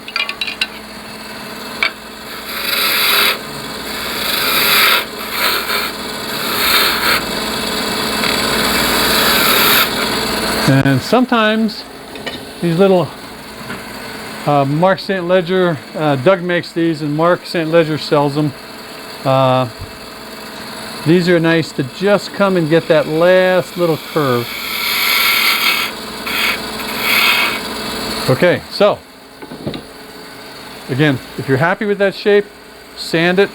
And sometimes these little Mark St. Ledger, Doug makes these and Mark St. Ledger sells them. These are nice to just come and get that last little curve. Okay, so again, if you're happy with that shape, sand it,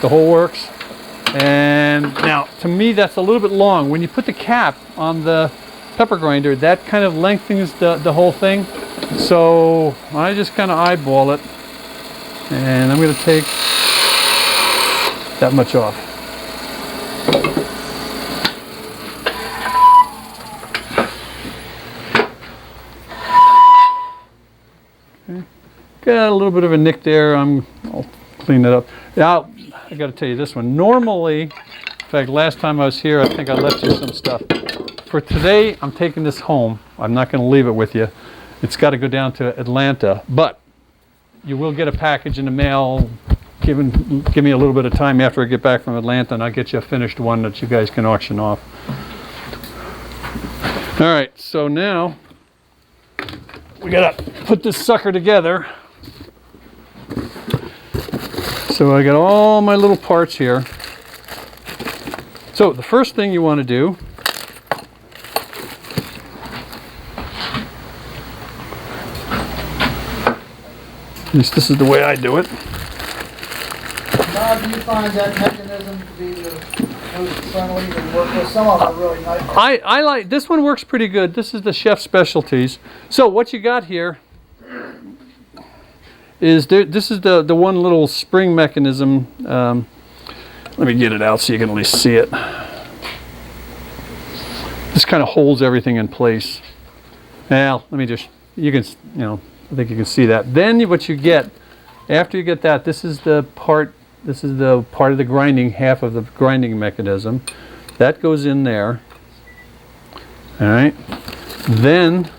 the whole works. And now, to me, that's a little bit long. When you put the cap on the pepper grinder, that kind of lengthens the whole thing. So I just kind of eyeball it, and I'm going to take that much off. Okay. Got a little bit of a nick there. I'll clean it up. Now, I got to tell you this one. Normally, in fact, last time I was here, I think I left you some stuff. For today, I'm taking this home. I'm not going to leave it with you. It's got to go down to Atlanta, but you will get a package in the mail. Give me a little bit of time after I get back from Atlanta, and I'll get you a finished one that you guys can auction off. All right, so now we got to put this sucker together. So I got all my little parts here. So the first thing you want to do at least this is the way I do it. Now, do you find that mechanism to be the most friendly to work with? Some of them are really nice. I like, this one works pretty good. This is the Chef Specialties. So what you got here is, this is the one little spring mechanism. Let me get it out so you can at least see it. This kind of holds everything in place. Now, let me just, you can, I think you can see that. Then what you get, after you get that, this is the part of the grinding, half of the grinding mechanism. That goes in there. All right. Then,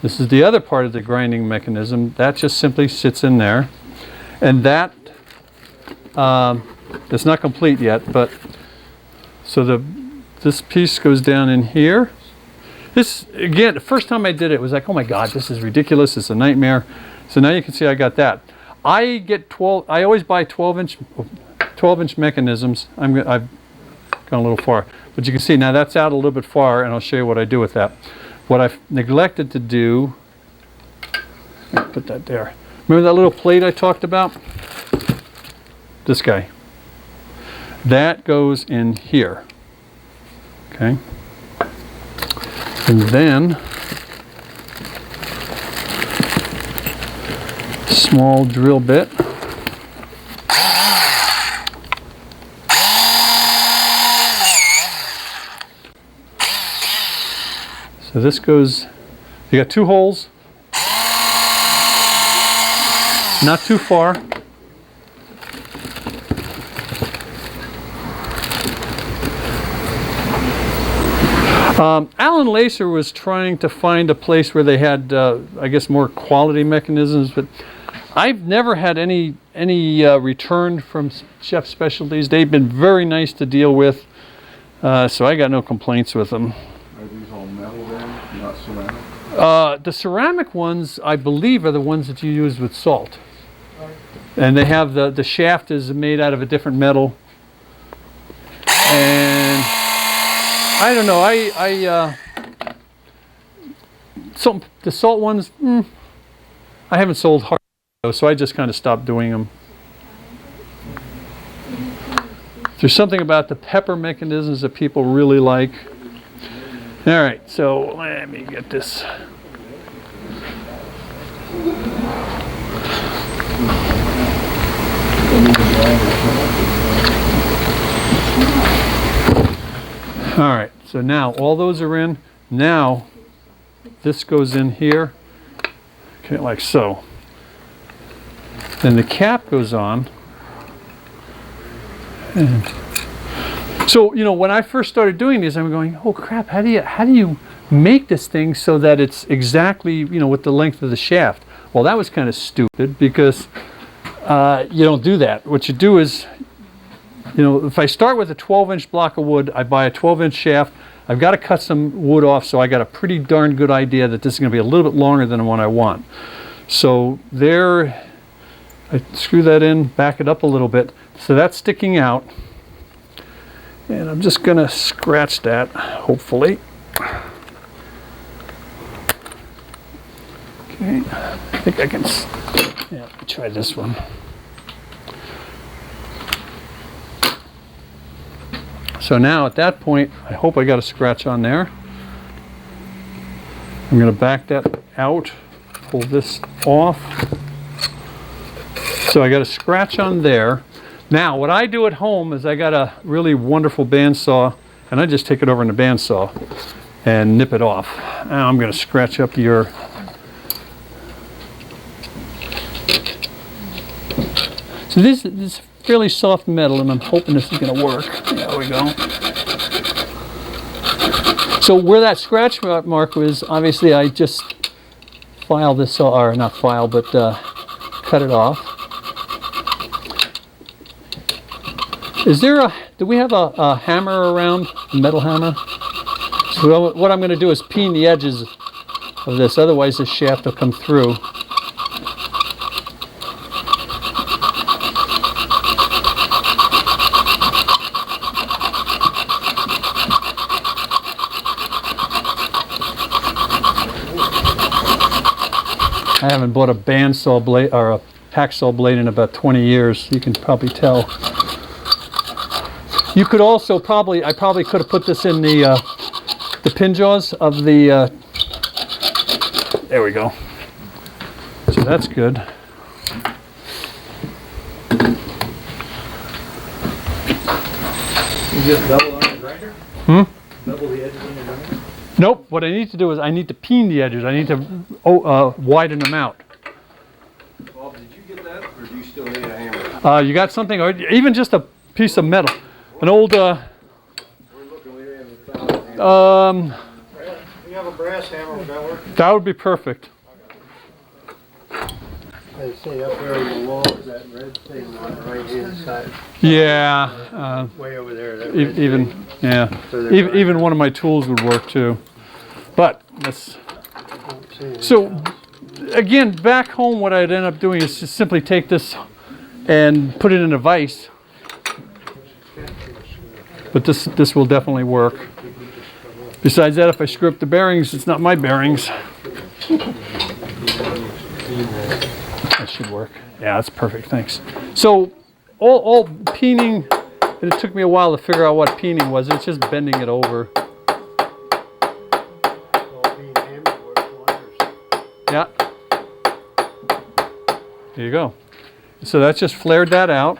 this is the other part of the grinding mechanism. That just simply sits in there. And that, it's not complete yet, but, so this piece goes down in here. This, again, the first time I did it was like, oh my God, this is ridiculous, it's a nightmare. So now you can see I got that. I always buy 12-inch mechanisms. I've gone a little far. But you can see now that's out a little bit far, and I'll show you what I do with that. What I've neglected to do, I'll put that there. Remember that little plate I talked about? This guy. That goes in here. Okay. And then, small drill bit. So this goes, you got two holes, not too far. Alan Lacer was trying to find a place where they had, I guess, more quality mechanisms, but I've never had any return from Chef Specialties. They've been very nice to deal with, so I got no complaints with them. Are these all metal then, not ceramic? The ceramic ones, I believe, are the ones that you use with salt. And they have the shaft is made out of a different metal. And I don't know, the salt ones, I haven't sold hard, so I just kind of stopped doing them. There's something about the pepper mechanisms that people really like. All right, so let me get this. All right, so now all those are in. Now this goes in here, okay, like so. Then the cap goes on. And so, when I first started doing these, I'm going, oh crap, how do you make this thing so that it's exactly, with the length of the shaft? Well, that was kind of stupid because you don't do that. What you do is, if I start with a 12-inch block of wood, I buy a 12-inch shaft. I've got to cut some wood off, so I got a pretty darn good idea that this is going to be a little bit longer than the one I want. So there, I screw that in, back it up a little bit. So that's sticking out. And I'm just gonna scratch that, hopefully. Okay, I think I can, yeah, let me try this one. So now at that point, I hope I got a scratch on there. I'm gonna back that out, pull this off. So I got a scratch on there. Now what I do at home is I got a really wonderful bandsaw, and I just take it over in the bandsaw and nip it off. Now I'm gonna scratch up your, so this is fairly soft metal, and I'm hoping this is gonna work. There we go. So where that scratch mark was, obviously I just file this, or not file, but cut it off. Is there do we have a hammer around, a metal hammer? So what I'm going to do is peen the edges of this, otherwise the shaft will come through. I haven't bought a bandsaw blade or a hacksaw blade in about 20 years. You can probably tell. You could also probably, I probably could have put this in the pin jaws of the, there we go. So that's good. You just double on the grinder? Double the edges on the grinder? Nope, what I need to do is I need to peen the edges. I need to widen them out. Bob, did you get that, or do you still need a hammer? You got something, or even just a piece of metal. An old, We're looking, we haven't found it. You have a brass hammer, would that work? that would be perfect. They say up there on the wall is that red thing on the right hand side. Yeah, Way over there. That red even, thing. yeah, So they're even one of my tools would work too. But that's, Don't see it. so again, back home what I'd end up doing is just simply take this and put it in a vise. But this will definitely work. Besides that, if I screw up the bearings, it's not my bearings. That should work. Yeah, that's perfect, thanks. So all peening, and it took me a while to figure out what peening was. It's just bending it over. All being hammered works wonders. Yeah. There you go. So that's just flared that out.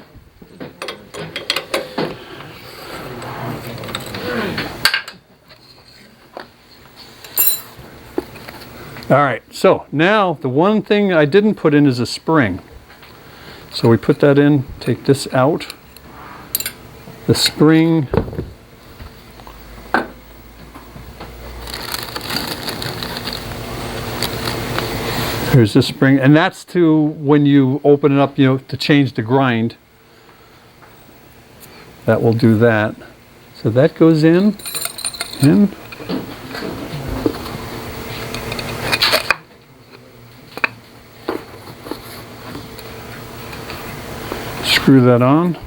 All right, so now the one thing I didn't put in is a spring. So we put that in, take this out. The spring. Here's the spring, and that's to when you open it up, you know, to change the grind. That will do that. So that goes in. Screw that on,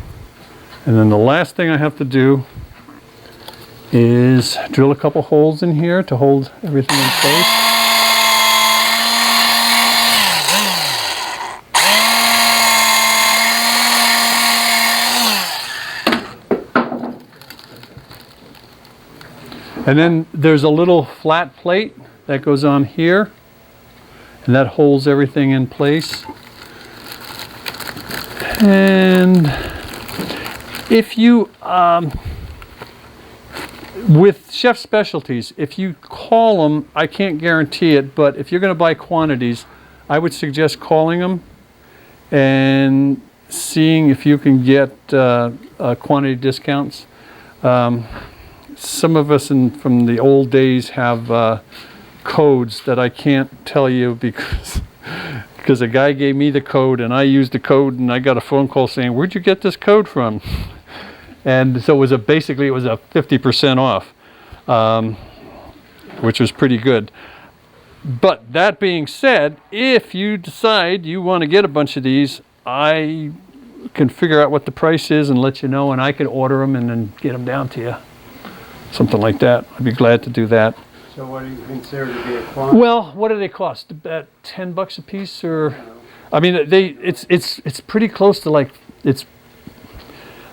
and then the last thing I have to do is drill a couple holes in here to hold everything in place. And then there's a little flat plate that goes on here, and that holds everything in place. And if you, with Chef Specialties, if you call them, I can't guarantee it, but if you're going to buy quantities, I would suggest calling them and seeing if you can get quantity discounts. Some of us from the old days have codes that I can't tell you because a guy gave me the code and I used the code and I got a phone call saying, "Where'd you get this code from?" And so it was basically a 50% off, which was pretty good. But that being said, if you decide you want to get a bunch of these, I can figure out what the price is and let you know, and I could order them and then get them down to you. Something like that. I'd be glad to do that. So what do you consider to be a quantity? Well, what do they cost? About $10 a piece, or I mean, it's pretty close to like it's.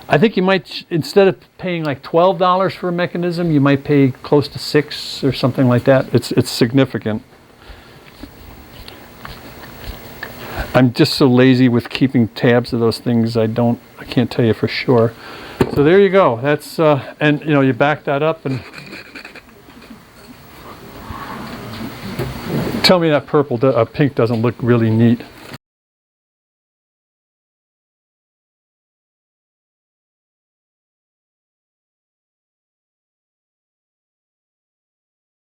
I think you might, instead of paying like $12 for a mechanism, you might pay close to $6 or something like that. It's significant. I'm just so lazy with keeping tabs of those things. I can't tell you for sure. So there you go. That's and you know, you back that up and tell me that pink doesn't look really neat.